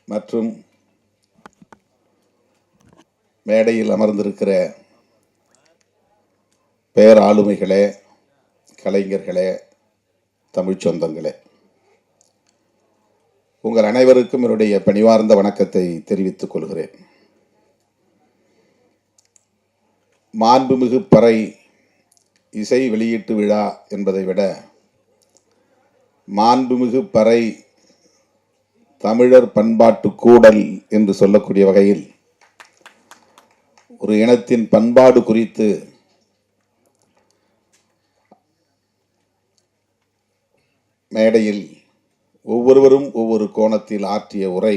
மற்றும் மேடையில் அமர்ந்திருக்கிற பேராளுமைகளே, கலைஞர்களே, தமிழ் சொந்தங்களே, உங்கள் அனைவருக்கும் என்னுடைய பணிவார்ந்த வணக்கத்தை தெரிவித்துக் கொள்கிறேன். மாண்புமிகு பறை இசை வெளியீட்டு விழா என்பதை விட மாண்புமிகு பறை தமிழர் பண்பாட்டு கூடல் என்று சொல்லக்கூடிய வகையில் ஒரு இனத்தின் பண்பாடு குறித்து மேடையில் ஒவ்வொருவரும் ஒவ்வொரு கோணத்தில் ஆற்றிய உரை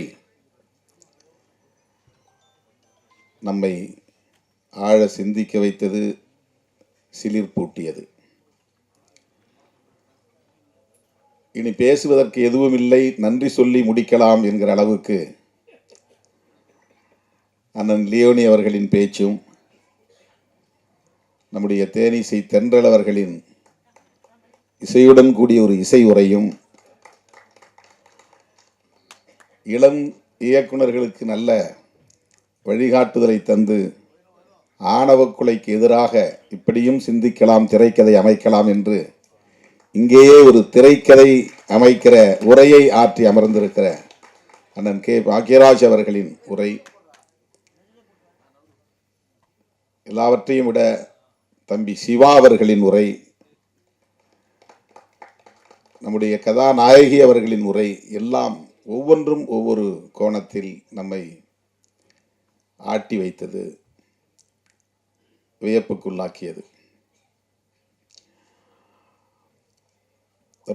நம்மை ஆழ சிந்திக்க வைத்தது, சிலிர்ப்பூட்டியது. இனி பேசுவதற்கு எதுவும் இல்லை, நன்றி சொல்லி முடிக்கலாம் என்கிற அளவுக்கு அண்ணன் லியோனி அவர்களின் பேச்சும் நம்முடைய தேனிசை தென்றல் அவர்களின் இசையுடன் கூடிய ஒரு இசை உரையும் இளம் இயக்குநர்களுக்கு நல்ல வழிகாட்டுதலை தந்து ஆணவ கொலைக்கு எதிராக இப்படியும் சிந்திக்கலாம், திரைக்கதை அமைக்கலாம் என்று இங்கேயே ஒரு திரைக்கதை அமைக்கிற உரையை ஆற்றி அமர்ந்திருக்கிற அண்ணன் கே பாக்யராஜ் அவர்களின் உரை, எல்லாவற்றையும் விட தம்பி சிவா அவர்களின் உரை, நம்முடைய கதாநாயகி அவர்களின் உரை எல்லாம் ஒவ்வொன்றும் ஒவ்வொரு கோணத்தில் நம்மை ஆட்டி வைத்தது, வியப்புக்குள்ளாக்கியது.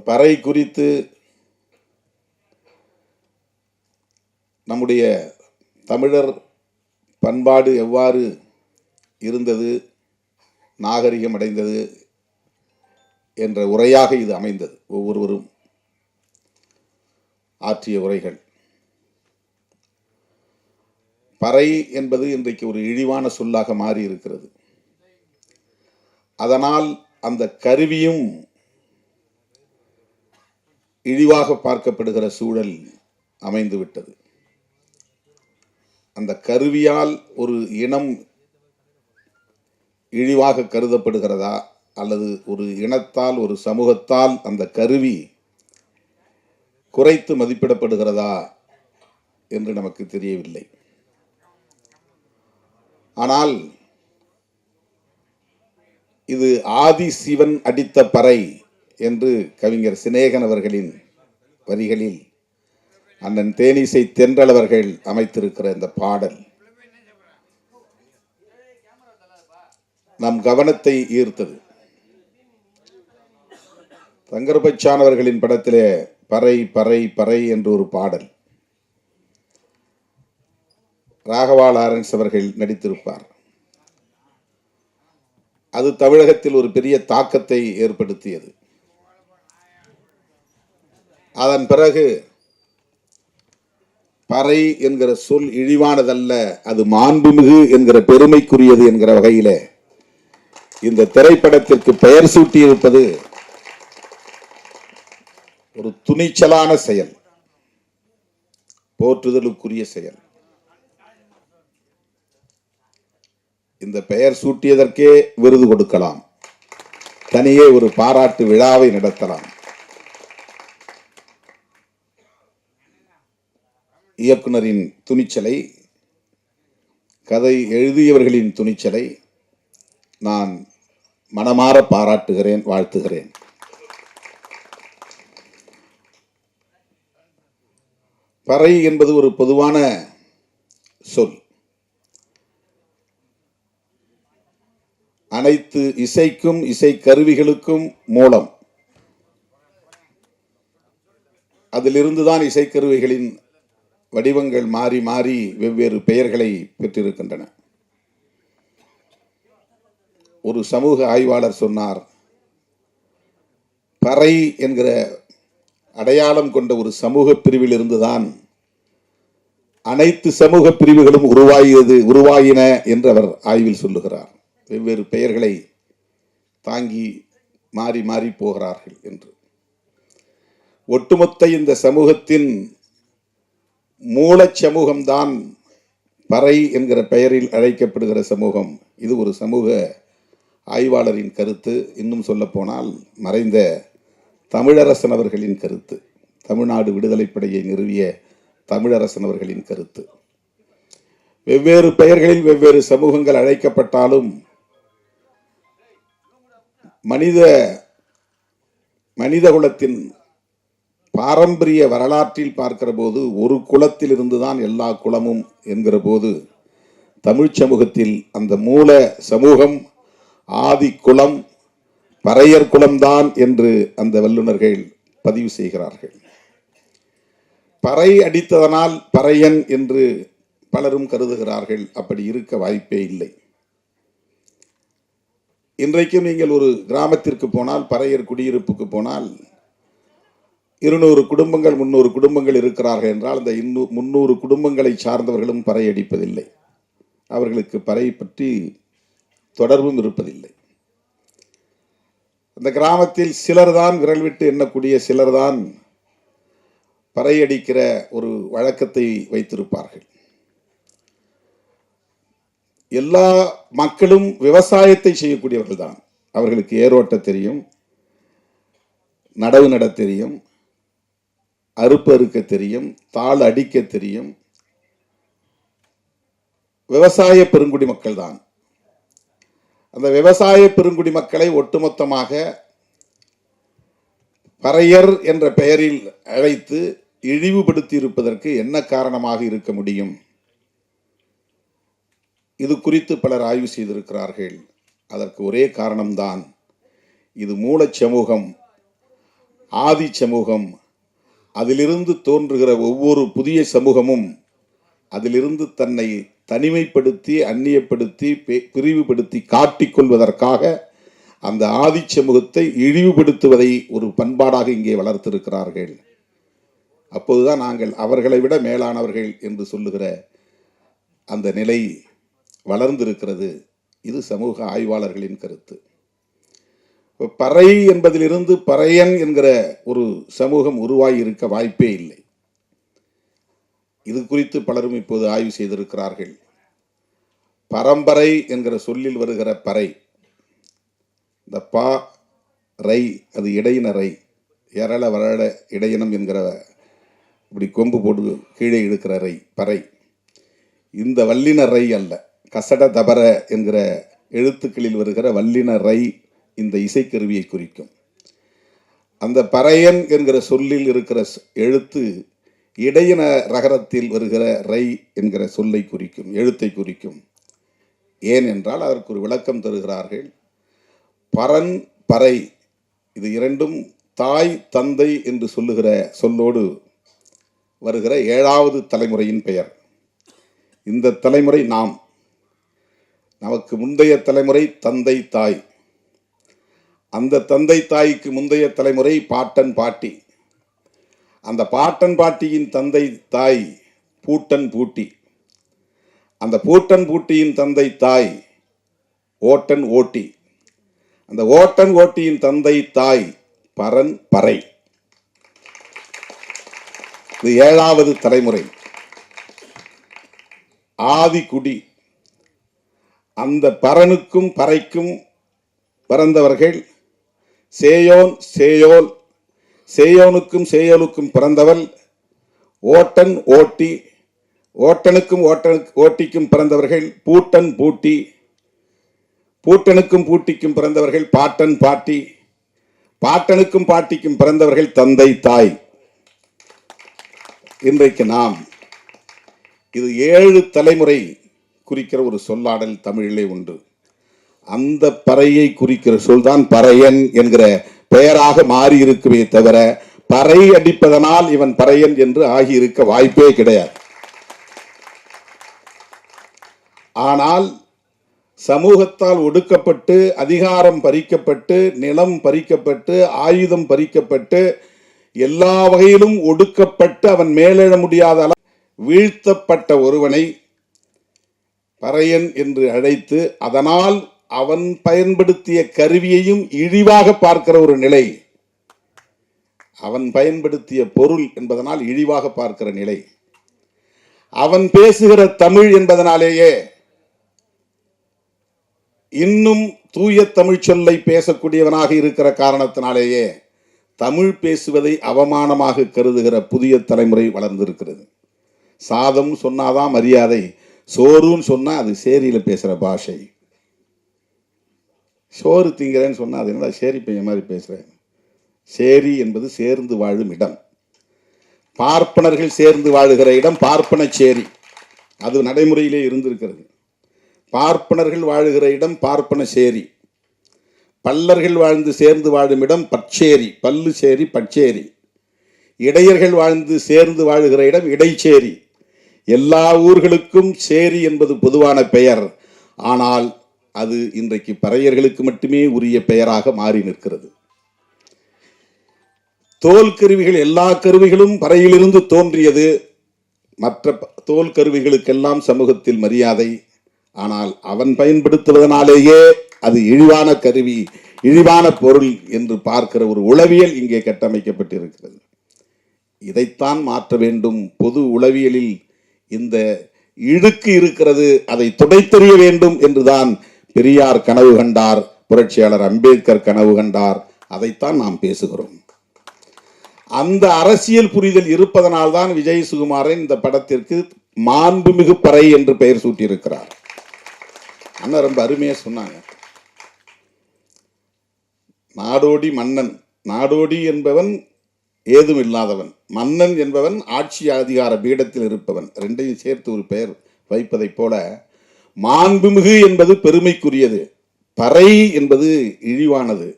பறை குறித்து நம்முடைய தமிழர் பண்பாடு எவ்வாறு இருந்தது, நாகரிகம் அடைந்தது என்ற உரையாக இது அமைந்தது. ஒவ்வொருவரும் ஆற்றிய உரைகள். பறை என்பது இன்றைக்கு ஒரு இழிவான சொல்லாக மாறி இருக்கிறது. அதனால் அந்த கருவியும் இழிவாக பார்க்கப்படுகிற சூழல் அமைந்துவிட்டது. அந்த கருவியால் ஒரு இனம் இழிவாக கருதப்படுகிறதா அல்லது ஒரு இனத்தால், ஒரு சமூகத்தால் அந்த கருவி குறைத்து மதிப்பிடப்படுகிறதா என்று நமக்கு தெரியவில்லை. ஆனால் இது ஆதி சிவன் அடித்த பறை என்று கவிஞர் சினேகன் அவர்களின் வரிகளில் அண்ணன் தேனிசை தென்றல் அவர்கள் அமைத்திருக்கிற இந்த பாடல் நம் கவனத்தை ஈர்த்தது. தங்கர்பச்சான் அவர்களின் படத்திலே பறை பறை பறை என்று ஒரு பாடல் ராகவா லாரன்ஸ் அவர்கள் நடித்திருப்பார். அது தமிழகத்தில் ஒரு பெரிய தாக்கத்தை ஏற்படுத்தியது. அதன் பிறகு பறை என்கிற சொல் இழிவானதல்ல, அது மாண்புமிகு என்கிற பெருமைக்குரியது என்கிற வகையிலே இந்த திரைப்படத்திற்கு பெயர் சூட்டியிருப்பது ஒரு துணிச்சலான செயல், போற்றுதலுக்குரிய செயல். இந்த பெயர் சூட்டியதற்கே விருது கொடுக்கலாம், தனியே ஒரு பாராட்டு விழாவை நடத்தலாம். இயக்குனரின் துணிச்சலை, கதை எழுதியவர்களின் துணிச்சலை நான் மனமாற பாராட்டுகிறேன், வாழ்த்துகிறேன். பறை என்பது ஒரு பொதுவான சொல். அனைத்து இசைக்கும், இசை கருவிகளுக்கும் மூலம். அதிலிருந்துதான் இசைக்கருவிகளின் வடிவங்கள் மாறி மாறி வெவ்வேறு பெயர்களை பெற்றிருக்கின்றன. ஒரு சமூக ஆய்வாளர் சொன்னார், பறை என்கிற அடையாளம் கொண்ட ஒரு சமூக பிரிவில் இருந்துதான் அனைத்து சமூக பிரிவுகளும் உருவாயின என்று அவர் ஆய்வில் சொல்லுகிறார். வெவ்வேறு பெயர்களை தாங்கி மாறி மாறி போகிறார்கள் என்று. ஒட்டுமொத்த இந்த சமூகத்தின் மூலச் சமூகம்தான் பறை என்கிற பெயரில் அழைக்கப்படுகிற சமூகம். இது ஒரு சமூக ஆய்வாளரின் கருத்து. இன்னும் சொல்ல போனால் மறைந்த தமிழரசன் அவர்களின் கருத்து, தமிழ்நாடு விடுதலை படையை நிறுவிய தமிழரசன் அவர்களின் கருத்து. வெவ்வேறு பெயர்களில் வெவ்வேறு சமூகங்கள் அழைக்கப்பட்டாலும் மனித குலத்தின் பாரம்பரிய வரலாற்றில் பார்க்கிற போது ஒரு குலத்தில் இருந்துதான் எல்லா குலமும் என்கிற போது தமிழ் சமூகத்தில் அந்த மூல சமூகம் ஆதி குலம் பறையர் குலம்தான் என்று அந்த வல்லுநர்கள் பதிவு செய்கிறார்கள். பறை அடித்ததனால் பறையன் என்று பலரும் கருதுகிறார்கள். அப்படி இருக்க வாய்ப்பே இல்லை. இன்றைக்கும் நீங்கள் ஒரு கிராமத்திற்கு போனால், பறையர் குடியிருப்புக்கு போனால் 200 குடும்பங்கள் 300 குடும்பங்கள் இருக்கிறார்கள் என்றால் அந்த 300 குடும்பங்களை சார்ந்தவர்களும் பறை அடிப்பதில்லை. அவர்களுக்கு பறை பற்றி தொடர்பும் இருப்பதில்லை. அந்த கிராமத்தில் சிலர்தான், விரல் விட்டு எண்ணக்கூடிய சிலர்தான் பறை அடிக்கிற ஒரு வழக்கத்தை வைத்திருப்பார்கள். எல்லா மக்களும் விவசாயத்தை செய்யக்கூடியவர்கள் தான். அவர்களுக்கு ஏரோட்ட தெரியும், நடவு நட தெரியும், அறுப்பு அறுக்க தெரியும், தாள் அடிக்க தெரியும். விவசாய பெருங்குடி மக்கள் தான். அந்த விவசாய பெருங்குடி மக்களை ஒட்டுமொத்தமாக பறையர் என்ற பெயரில் அழைத்து இழிவுபடுத்தி இருப்பதற்கு என்ன காரணமாக இருக்க முடியும்? இது குறித்து பலர் ஆய்வு செய்திருக்கிறார்கள். அதற்கு ஒரே காரணம்தான், இது மூலச் சமூகம், ஆதி சமூகம். அதிலிருந்து தோன்றுகிற ஒவ்வொரு புதிய சமூகமும் அதிலிருந்து தன்னை தனிமைப்படுத்தி அந்நியப்படுத்தி பிரிவுபடுத்தி காட்டிக்கொள்வதற்காக அந்த ஆதி சமூகத்தை இழிவுபடுத்துவதை ஒரு பண்பாடாக இங்கே வளர்த்திருக்கிறார்கள். அப்போதுதான் நாங்கள் அவர்களை விட மேலானவர்கள் என்று சொல்லுகிற அந்த நிலை வளர்ந்திருக்கிறது. இது சமூக ஆய்வாளர்களின் கருத்து. பறை என்பதிலிருந்து பறையன் என்கிற ஒரு சமூகம் உருவாகி இருக்க வாய்ப்பே இல்லை. இது குறித்து பலரும் இப்போது ஆய்வு செய்திருக்கிறார்கள். பரம்பரை என்கிற சொல்லில் வருகிற பறை, இந்த பா ரை, அது இடையின ரை, எரள வரள இடையினம் என்கிற இப்படி கொம்பு போட்டு கீழே இழுக்கிற ரை பறை. இந்த வல்லின ரை அல்ல, கசட தபர என்கிற எழுத்துக்களில் வருகிற வல்லின ரை இந்த இசைக்கருவியை குறிக்கும். அந்த பறையன் என்கிற சொல்லில் இருக்கிற எழுத்து இடையின ரகரத்தில் வருகிற ரை என்கிற சொல்லை குறிக்கும், எழுத்தை குறிக்கும். ஏன் என்றால் அதற்கு ஒரு விளக்கம் தருகிறார்கள். பரன் பறை இது இரண்டும் தாய் தந்தை என்று சொல்லுகிற சொல்லோடு வருகிற 7வது தலைமுறையின் பெயர். இந்த தலைமுறை நாம், நமக்கு முந்தைய தலைமுறை தந்தை தாய், அந்த தந்தை தாய்க்கு முந்தைய தலைமுறை பாட்டன் பாட்டி, அந்த பாட்டன் பாட்டியின் தந்தை தாய் பூட்டன் பூட்டி, அந்த பூட்டன் பூட்டியின் தந்தை தாய் ஓட்டன் ஓட்டி, அந்த ஓட்டன் ஓட்டியின் தந்தை தாய் பரன் பறை. இது 7வது தலைமுறை. ஆதி குடி. அந்த பரனுக்கும் பறைக்கும் பிறந்தவர்கள் சேயோன் சேயோல், சேயோனுக்கும் சேயோலுக்கும் பிறந்தவள் ஓட்டன் ஓட்டி, ஓட்டனுக்கும் ஓட்டிக்கும் பிறந்தவர்கள் பூட்டன் பூட்டி, பூட்டனுக்கும் பூட்டிக்கும் பிறந்தவர்கள் பாட்டன் பாட்டி, பாட்டனுக்கும் பாட்டிக்கும் பிறந்தவர்கள் தந்தை தாய். இன்றைக்கு நாம் இது 7 தலைமுறை குறிக்கிற ஒரு சொல்லாடல் தமிழிலே உண்டு. அந்த பறையை குறிக்கிற சொல்தான் பறையன் என்கிற பெயராக மாறி இருக்குமே தவிர பறை அடிப்பதனால் இவன் பறையன் என்று ஆகியிருக்க வாய்ப்பே கிடையாது. ஆனால் சமூகத்தால் ஒடுக்கப்பட்டு, அதிகாரம் பறிக்கப்பட்டு, நிலம் பறிக்கப்பட்டு, ஆயுதம் பறிக்கப்பட்டு, எல்லா வகையிலும் ஒடுக்கப்பட்டு அவன் மேலெழ முடியாத அளவு வீழ்த்தப்பட்ட ஒருவனை பறையன் என்று அழைத்து, அதனால் அவன் பயன்படுத்திய கருவியையும் இழிவாக பார்க்கிற ஒரு நிலை, அவன் பயன்படுத்திய பொருள் என்பதனால் இழிவாக பார்க்கிற நிலை, அவன் பேசுகிற தமிழ் என்பதனாலேயே இன்னும் தூய தமிழ் சொல்லை பேசக்கூடியவனாக இருக்கிற காரணத்தினாலேயே தமிழ் பேசுவதை அவமானமாக கருதுகிற புதிய தலைமுறை வளர்ந்திருக்கிறது. சாதம் சொன்னாதான் மரியாதை, சோறுன்னு சொன்னா அது சேரியில பேசுற பாஷை. சோறு திங்கிறேன்னு சொன்னா அது என்னடா சேரி பையன் மாதிரி பேசுறேன். சேரி என்பது சேர்ந்து வாழும் இடம். பார்ப்பனர்கள் சேர்ந்து வாழுகிற இடம் பார்ப்பன சேரி, அது நடைமுறையிலே இருந்திருக்கிறது. பார்ப்பனர்கள் வாழுகிற இடம் பார்ப்பன சேரி, பல்லர்கள் வாழ்ந்து சேர்ந்து வாழும் இடம் பச்சேரி, பல்லு சேரி பச்சேரி. இடையர்கள் வாழ்ந்து சேர்ந்து வாழுகிற இடம் இடைச்சேரி. எல்லா ஊர்களுக்கும் சேரி என்பது பொதுவான பெயர். ஆனால் அது இன்றைக்கு பறையர்களுக்கு மட்டுமே உரிய பெயராக மாறி நிற்கிறது. தோல் கருவிகள், எல்லா கருவிகளும் பறையிலிருந்து தோன்றியது. மற்ற தோல் கருவிகளுக்கெல்லாம் சமூகத்தில் மரியாதை. ஆனால் அவன் பயன்படுத்துவதனாலேயே அது இழிவான கருவி, இழிவான பொருள் என்று பார்க்கிற ஒரு உளவியல் இங்கே கட்டமைக்கப்பட்டிருக்கிறது. இதைத்தான் மாற்ற வேண்டும். பொது உளவியலில் இந்த இழுக்கு இருக்கிறது, அதை துடைத்தெறிய வேண்டும் என்றுதான் பெரியார் கனவு கண்டார், புரட்சியாளர் அம்பேத்கர் கனவு கண்டார். அதைத்தான் நாம் பேசுகிறோம். அந்த அரசியல் புரிதல் இருப்பதனால்தான் விஜய் சுகுமாரன் இந்த படத்திற்கு மாண்புமிகு பறை என்று பெயர் சூட்டியிருக்கிறார். அண்ணா ரொம்ப அருமையா சொன்னாங்க. நாடோடி மன்னன், நாடோடி என்பவன் ஏதும் இல்லாதவன், மன்னன் என்பவன் ஆட்சி அதிகார பீடத்தில் இருப்பவன். ரெண்டையும் சேர்த்து ஒரு பெயர் வைப்பதைப் போல மாண்புமிகு என்பது பெருமைக்குரியது, பறை என்பது இழிவானது.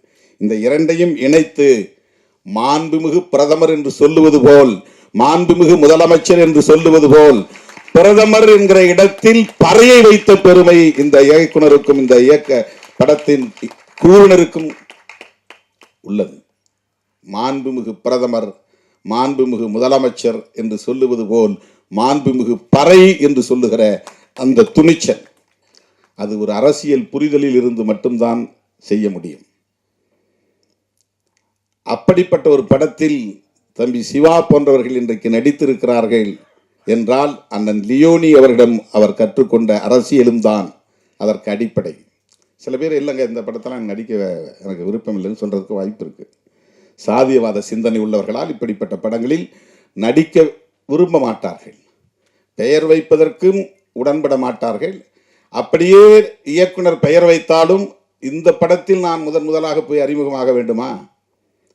இந்த இரண்டையும் இணைத்து மாண்புமிகு பிரதமர் என்று சொல்லுவது போல், மாண்புமிகு முதலமைச்சர் என்று சொல்லுவது போல், பிரதமர் என்கிற இடத்தில் பறையை வைத்த பெருமை இந்த இயக்குனருக்கும் இந்த இயக்க படத்தின் குழுவினருக்கும் உள்ளது. மாண்புமிகு பிரதமர், மாண்புமிகு முதலமைச்சர் என்று சொல்லுவது போல் மாண்புமிகு பறை என்று சொல்லுகிற அந்த துணிச்சல், அது ஒரு அரசியல் புரிதலில் இருந்து மட்டும்தான் செய்ய முடியும். அப்படிப்பட்ட ஒரு படத்தில் தம்பி சிவா போன்றவர்கள் இன்றைக்கு நடித்திருக்கிறார்கள் என்றால் அண்ணன் லியோனி அவரிடம் அவர் கற்றுக்கொண்ட அரசியலும் தான் அதற்கு அடிப்படை. சில பேர் இல்லைங்க இந்த படத்தெல்லாம் நடிக்க எனக்கு விருப்பம் இல்லைன்னு சொல்றதுக்கு வாய்ப்பு இருக்கு. சாதியவாத சிந்தனை உள்ளவர்களால் இப்படிப்பட்ட படங்களில் நடிக்க விரும்ப மாட்டார்கள், பெயர் வைப்பதற்கும் உடன்பட மாட்டார்கள். அப்படியே இயக்குனர் பெயர் வைத்தாலும் இந்த படத்தில் நான் முதலாக போய் அறிமுகமாக வேண்டுமா?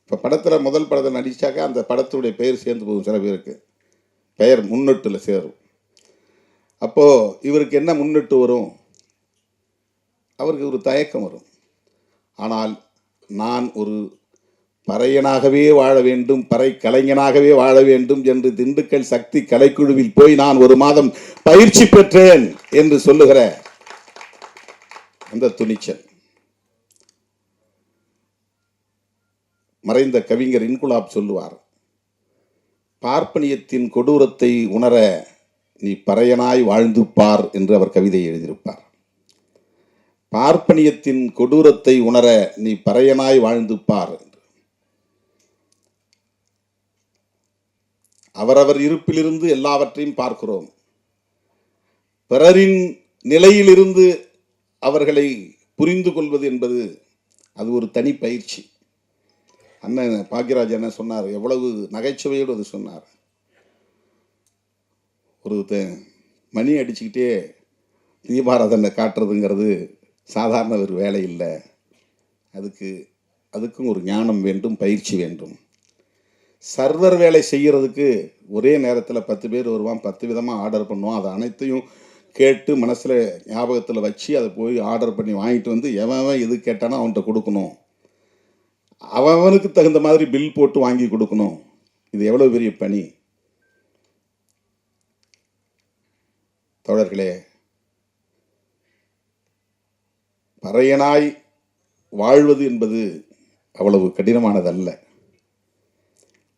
இப்போ படத்தில் முதல் படத்தில் நடிச்சாக்க அந்த படத்துடைய பெயர் சேர்ந்து போகும். சில பேருக்கு பெயர் முன்னெட்டில் சேரும். அப்போது இவருக்கு என்ன முன்னெட்டு வரும்? அவருக்கு ஒரு தயக்கம் வரும். ஆனால் நான் ஒரு பறையனாகவே வாழ வேண்டும், பறை கலைஞனாகவே வாழ வேண்டும் என்று திண்டுக்கல் சக்தி கலைக்குழுவில் போய் நான் 1 மாதம் பயிற்சி பெற்றேன் என்று சொல்லுகிற அந்த துணிச்சல். மறைந்த கவிஞர் இன்குலாப் சொல்லுவார், பார்ப்பனியத்தின் கொடூரத்தை உணர நீ பறையனாய் வாழ்ந்து பார் என்று அவர் கவிதை எழுதியிருப்பார். பார்ப்பனியத்தின் கொடூரத்தை உணர நீ பறையனாய் வாழ்ந்து பார். அவரவர் இருப்பிலிருந்து எல்லாவற்றையும் பார்க்கிறோம். பிறரின் நிலையிலிருந்து அவர்களை புரிந்து கொள்வது என்பது அது ஒரு தனி பயிற்சி. அண்ணன் பாக்யராஜ் என்ன சொன்னார், எவ்வளவு நகைச்சுவையோடு அது சொன்னார். ஒரு மணி அடிச்சுக்கிட்டே தீபாராதனை காட்டுறதுங்கிறது சாதாரண ஒரு வேலை இல்லை. அதுக்கும் ஒரு ஞானம் வேண்டும், பயிற்சி வேண்டும். சர்வர் வேலை செய்கிறதுக்கு ஒரே நேரத்தில் 10 பேர் வருவான், 10 விதமாக ஆர்டர் பண்ணுவான். அதை அனைத்தையும் கேட்டு மனசில் ஞாபகத்தில் வச்சு அதை போய் ஆர்டர் பண்ணி வாங்கிட்டு வந்து எவன் எது கேட்டானோ அவன்கிட்ட கொடுக்கணும். அவனுக்கு தகுந்த மாதிரி பில் போட்டு வாங்கி கொடுக்கணும். இது எவ்வளோ பெரிய பணி தோழர்களே. பறையனாய் வாழ்வது என்பது அவ்வளவு கடினமானதல்ல.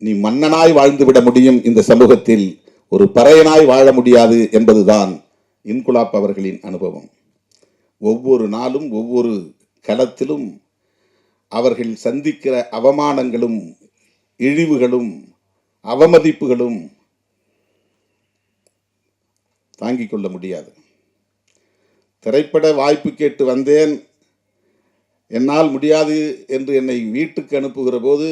நீ மன்னனாய் வாழ்ந்துவிட முடியும் இந்த சமூகத்தில், ஒரு பறையனாய் வாழ முடியாது என்பதுதான் இன்குலாப் அவர்களின் அனுபவம். ஒவ்வொரு நாளும் ஒவ்வொரு களத்திலும் அவர்கள் சந்திக்கிற அவமானங்களும் இழிவுகளும் அவமதிப்புகளும் தாங்கிக் கொள்ள முடியாது. திரைப்பட வாய்ப்பு கேட்டு வந்தேன், என்னால் முடியாது என்று என்னை வீட்டுக்கு அனுப்புகிற போது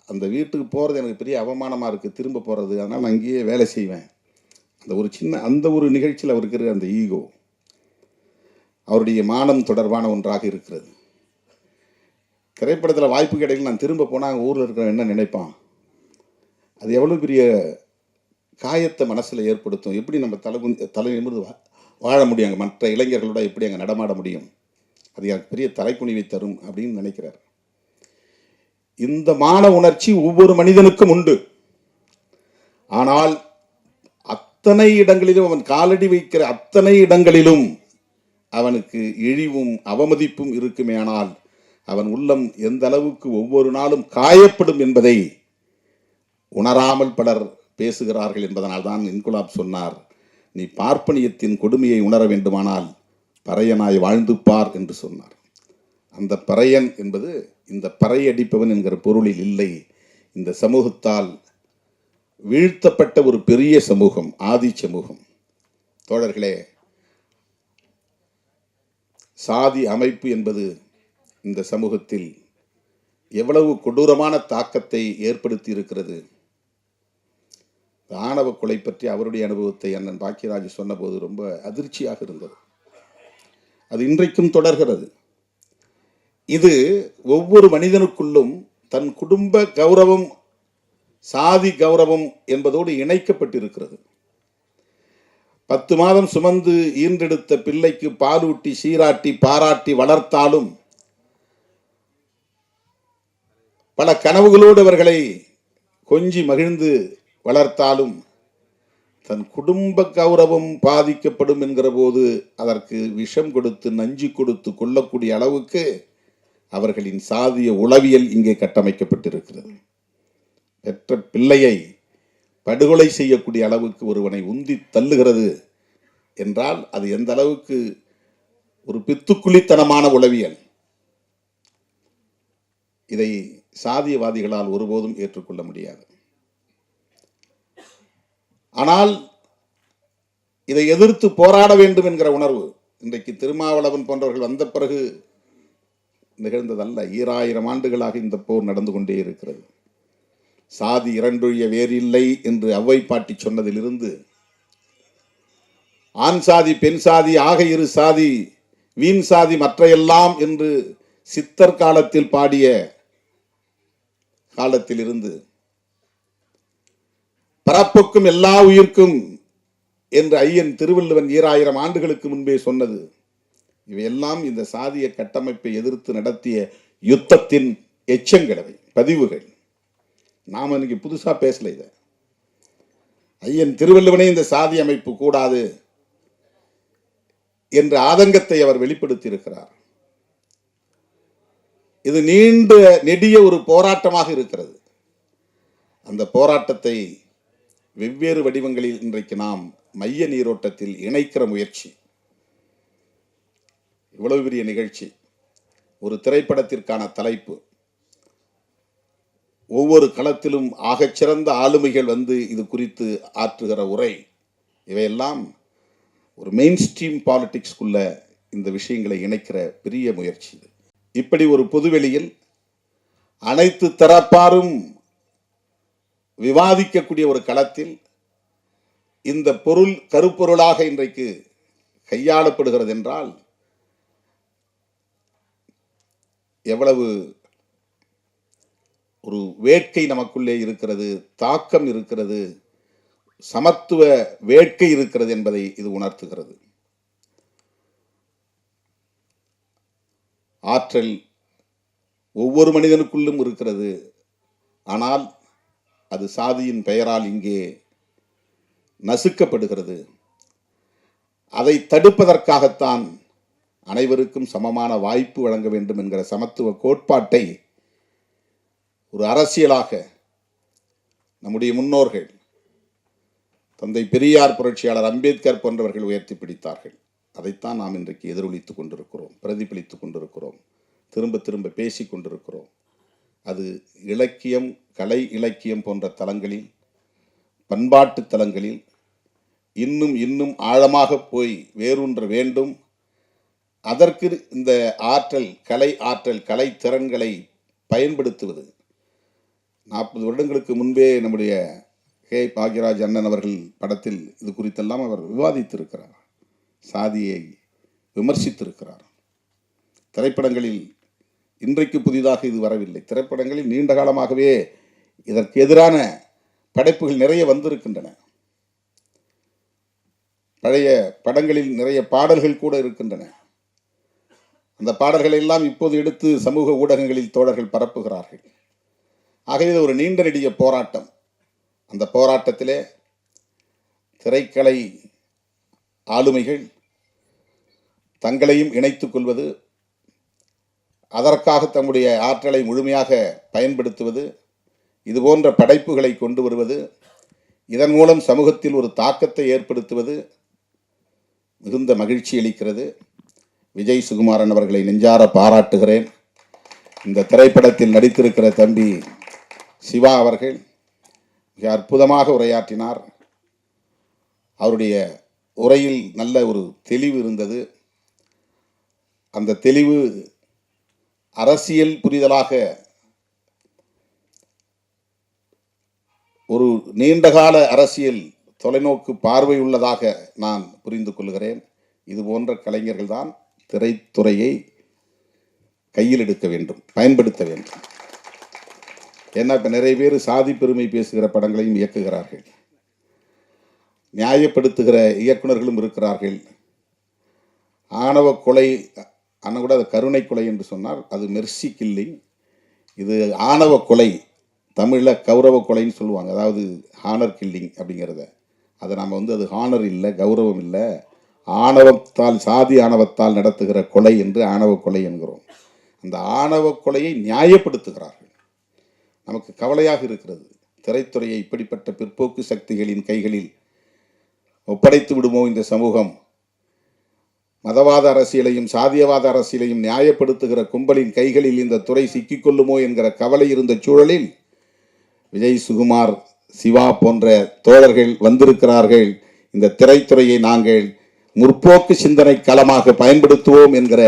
அந்த வீட்டுக்கு போகிறது எனக்கு பெரிய அவமானமாக இருக்குது, திரும்ப போகிறது. அதனால் நான் அங்கேயே வேலை செய்வேன். அந்த ஒரு நிகழ்ச்சியில் அவருக்கு இருக்கிற அந்த ஈகோ அவருடைய மானம் தொடர்பான ஒன்றாக இருக்கிறது. திரைப்படத்தில் வாய்ப்பு கிடைக்கல, நான் திரும்ப போனால் ஊரில் இருக்கிற என்ன நினைப்பான், அது எவ்வளோ பெரிய காயத்தை மனசில் ஏற்படுத்தும். எப்படி நம்ம தலை நிமிர்ந்து வாழ முடியும், அங்கே மற்ற இளைஞர்களோட எப்படி அங்கே நடமாட முடியும், அது எனக்கு பெரிய தலைக்குனிவை தரும் அப்படின்னு நினைக்கிறார். இந்த மான உணர்ச்சி ஒவ்வொரு மனிதனுக்கும் உண்டு. ஆனால் அத்தனை இடங்களிலும், அவன் காலடி வைக்கிற அத்தனை இடங்களிலும் அவனுக்கு இழிவும் அவமதிப்பும் இருக்குமே. ஆனால் அவன் உள்ளம் எந்த அளவுக்கு ஒவ்வொரு நாளும் காயப்படும் என்பதை உணராமல் பலர் பேசுகிறார்கள் என்பதனால் தான் இன்குலாப் சொன்னார், நீ பார்ப்பனியத்தின் கொடுமையை உணர வேண்டுமானால் பறையனாய் வாழ்ந்து பார் என்று சொன்னார். அந்த பறையன் என்பது இந்த பறையடிப்பவன் என்கிற பொருளில் இல்லை. இந்த சமூகத்தால் வீழ்த்தப்பட்ட ஒரு பெரிய சமூகம், ஆதி சமூகம். தோழர்களே, சாதி அமைப்பு என்பது இந்த சமூகத்தில் எவ்வளவு கொடூரமான தாக்கத்தை ஏற்படுத்தி இருக்கிறது. ஆணவ கொலை பற்றி அவருடைய அனுபவத்தை அண்ணன் பாக்கியராஜ் சொன்னபோது ரொம்ப அதிர்ச்சியாக இருந்தது. அது இன்றைக்கும் தொடர்கிறது. இது ஒவ்வொரு மனிதனுக்குள்ளும் தன் குடும்ப கௌரவம், சாதி கௌரவம் என்பதோடு இணைக்கப்பட்டிருக்கிறது. 10 மாதம் சுமந்து ஈன்றெடுத்த பிள்ளைக்கு பாலூட்டி சீராட்டி பாராட்டி வளர்த்தாலும், பல கனவுகளோடு அவர்களை கொஞ்சி மகிழ்ந்து வளர்த்தாலும், தன் குடும்ப கௌரவம் பாதிக்கப்படும் என்கிற போது அதற்கு விஷம் கொடுத்து நஞ்சு கொடுத்து கொள்ளக்கூடிய அளவுக்கு அவர்களின் சாதிய உளவியல் இங்கே கட்டமைக்கப்பட்டிருக்கிறது. பெற்ற பிள்ளையை படுகொலை செய்யக்கூடிய அளவுக்கு ஒருவனை உந்தி தள்ளுகிறது என்றால் அது எந்த அளவுக்கு ஒரு பித்துக்குளித்தனமான உளவியல். இதை சாதியவாதிகளால் ஒருபோதும் ஏற்றுக்கொள்ள முடியாது. ஆனால் இதை எதிர்த்து போராட வேண்டும் என்கிற உணர்வு இன்றைக்கு திருமாவளவன் போன்றவர்கள் வந்த பிறகு நிகழ்ந்ததல்ல. 2000 ஆண்டுகளாக இந்த போர் நடந்து கொண்டே இருக்கிறது. சாதி இரண்டொழிய வேறில்லை என்று அவ்வை பாட்டி சொன்னதிலிருந்து, ஆண் சாதி பெண் சாதி ஆக இரு சாதி வீண் சாதி மற்றையெல்லாம் என்று சித்தர் காலத்தில் பாடிய காலத்தில் இருந்து, பரப்புக்கும் எல்லா உயிர்க்கும் என்று ஐயன் திருவள்ளுவன் 2000 ஆண்டுகளுக்கு முன்பே சொன்னது, இவையெல்லாம் இந்த சாதிய கட்டமைப்பை எதிர்த்து நடத்திய யுத்தத்தின் எச்சங்களவை, பதிவுகள். நாம இன்னைக்கு புதுசா பேசல. இத ஐயன் திருவள்ளுவனே இந்த சாதி அமைப்பு கூடாது என்ற ஆதங்கத்தை அவர் வெளிப்படுத்தி இருக்கிறார். இது நீண்ட நெடிய ஒரு போராட்டமாக இருக்கிறது. அந்த போராட்டத்தை வெவ்வேறு வடிவங்களில் இன்றைக்கு நாம் மைய நீரோட்டத்தில் இணைக்கிற முயற்சி. இவ்வளவு பெரிய நிகழ்ச்சி, ஒரு திரைப்படத்திற்கான தலைப்பு, ஒவ்வொரு களத்திலும் ஆகச்சிறந்த ஆளுமைகள் வந்து இது குறித்து ஆற்றுகிற உரை, இவையெல்லாம் ஒரு மெயின் ஸ்ட்ரீம் பாலிடிக்ஸ்குள்ள இந்த விஷயங்களை இணைக்கிற பெரிய முயற்சி. இப்படி ஒரு பொதுவெளியில் அனைத்து தரப்பாரும் விவாதிக்கக்கூடிய ஒரு களத்தில் இந்த பொருள் கருப்பொருளாக இன்றைக்கு கையாளப்படுகிறது என்றால் எவ்வளவு ஒரு வேட்கை நமக்குள்ளே இருக்கிறது, தாக்கம் இருக்கிறது, சமத்துவ வேட்கை இருக்கிறது என்பதை இது உணர்த்துகிறது. ஆற்றல் ஒவ்வொரு மனிதனுக்குள்ளும் இருக்கிறது. ஆனால் அது சாதியின் பெயரால் இங்கே நசுக்கப்படுகிறது. அதை தடுப்பதற்காகத்தான் அனைவருக்கும் சமமான வாய்ப்பு வழங்க வேண்டும் என்கிற சமத்துவ கோட்பாட்டை ஒரு அரசியலாக நம்முடைய முன்னோர்கள் தந்தை பெரியார், புரட்சியாளர் அம்பேத்கர் போன்றவர்கள் உயர்த்தி பிடித்தார்கள். அதைத்தான் நாம் இன்றைக்கு எதிரொலித்துக் கொண்டிருக்கிறோம், பிரதிபலித்துக் கொண்டிருக்கிறோம், திரும்ப திரும்ப பேசிக் கொண்டிருக்கிறோம். அது இலக்கியம், கலை இலக்கியம் போன்ற தளங்களில், பண்பாட்டு தளங்களில் இன்னும் இன்னும் ஆழமாக போய் வேரூன்ற வேண்டும். அதற்கு இந்த ஆற்றல், கலை திறன்களை பயன்படுத்துவது. 40 வருடங்களுக்கு முன்பே நம்முடைய கே பாக்யராஜ் அண்ணன் அவர்கள் படத்தில் இது குறித்தெல்லாம் அவர் விவாதித்திருக்கிறார். சாதியை விமர்சித்திருக்கிறார். திரைப்படங்களில் இன்றைக்கு புதிதாக இது வரவில்லை. திரைப்படங்களில் நீண்ட காலமாகவே இதற்கு எதிரான படைப்புகள் நிறைய வந்திருக்கின்றன. பழைய படங்களில் நிறைய பாடல்கள் கூட இருக்கின்றன. அந்த பாடல்களை எல்லாம் இப்போது எடுத்து சமூக ஊடகங்களில் தோழர்கள் பரப்புகிறார்கள். ஆகவே இது ஒரு நீண்ட நெடிய போராட்டம். அந்த போராட்டத்திலே திரைக்கலை ஆளுமைகள் தங்களையும் இணைத்துக் கொள்வது, அதற்காக தம்முடைய ஆற்றலை முழுமையாக பயன்படுத்துவது, இதுபோன்ற படைப்புகளை கொண்டு வருவது, இதன் மூலம் சமூகத்தில் ஒரு தாக்கத்தை ஏற்படுத்துவது மிகுந்த மகிழ்ச்சி அளிக்கிறது. விஜய் சுகுமாரன் அவர்களை நெஞ்சார பாராட்டுகிறேன். இந்த திரைப்படத்தில் நடித்திருக்கிற தம்பி சிவா அவர்கள் மிக அற்புதமாக உரையாற்றினார். அவருடைய உரையில் நல்ல ஒரு தெளிவு இருந்தது. அந்த தெளிவு அரசியல் புரிதலாக ஒரு நீண்டகால அரசியல் தொலைநோக்கு பார்வை உள்ளதாக நான் புரிந்து கொள்கிறேன். இது போன்ற கலைஞர்கள் தான் திரைத்துறையை கையில் எடுக்க வேண்டும், பயன்படுத்த வேண்டும். ஏன்னா இப்போ நிறைய பேர் சாதி பெருமை பேசுகிற படங்களையும் இயக்குகிறார்கள், நியாயப்படுத்துகிற இயக்குநர்களும் இருக்கிறார்கள். ஆணவ கொலை ஆனால் கூட அது கருணை கொலை என்று சொன்னால் அது மெர்சி கில்லிங். இது ஆணவ கொலை, தமிழில் கௌரவ கொலைன்னு சொல்லுவாங்க. அதாவது ஹானர் கில்லிங் அப்படிங்கிறத, அதை நாம் அது ஹானர் இல்லை, கௌரவம் இல்லை, ஆணவத்தால், சாதி ஆணவத்தால் நடத்துகிற கொலை என்று ஆணவ கொலை என்கிறோம். அந்த ஆணவ கொலையை நியாயப்படுத்துகிறார்கள். நமக்கு கவலையாக இருக்கிறது. திரைத்துறையை இப்படிப்பட்ட பிற்போக்கு சக்திகளின் கைகளில் ஒப்படைத்து விடுமோ இந்த சமூகம்? மதவாத அரசியலையும் சாதியவாத அரசியலையும் நியாயப்படுத்துகிற கும்பலின் கைகளில் இந்த துறை சிக்கிக்கொள்ளுமோ என்கிற கவலை இருந்த சூழலில் விஜய் சுகுமார், சிவா போன்ற தோழர்கள் வந்திருக்கிறார்கள். இந்த திரைத்துறையை நாங்கள் முற்போக்கு சிந்தனை களமாக பயன்படுத்துவோம் என்கிற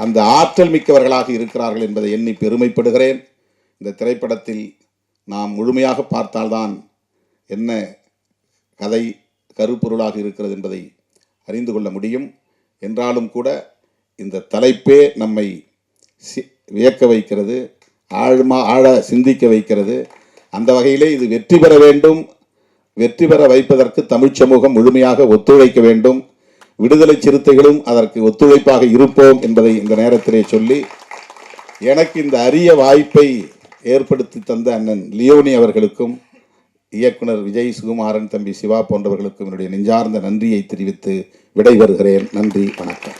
அந்த ஆற்றல் மிக்கவர்களாக இருக்கிறார்கள் என்பதை எண்ணி பெருமைப்படுகிறேன். இந்த திரைப்படத்தில் நாம் முழுமையாக பார்த்தால்தான் என்ன கதை கருப்பொருளாக இருக்கிறது என்பதை அறிந்து கொள்ள முடியும். என்றாலும் கூட இந்த தலைப்பே நம்மை வியக்க வைக்கிறது, ஆழ சிந்திக்க வைக்கிறது. அந்த வகையிலே இது வெற்றி பெற வேண்டும். வெற்றி பெற வைப்பதற்கு தமிழ் சமூகம் முழுமையாக ஒத்துழைக்க வேண்டும். விடுதலை சிறுத்தைகளும் அதற்கு ஒத்துழைப்பாக இருப்போம் என்பதை இந்த நேரத்திலே சொல்லி, எனக்கு இந்த அரிய வாய்ப்பை ஏற்படுத்தி தந்த அண்ணன் லியோனி அவர்களுக்கும், இயக்குனர் விஜய் சுகுமாரன், தம்பி சிவா போன்றவர்களுக்கும் என்னுடைய நெஞ்சார்ந்த நன்றியை தெரிவித்து விடைபெறுகிறேன். நன்றி, வணக்கம்.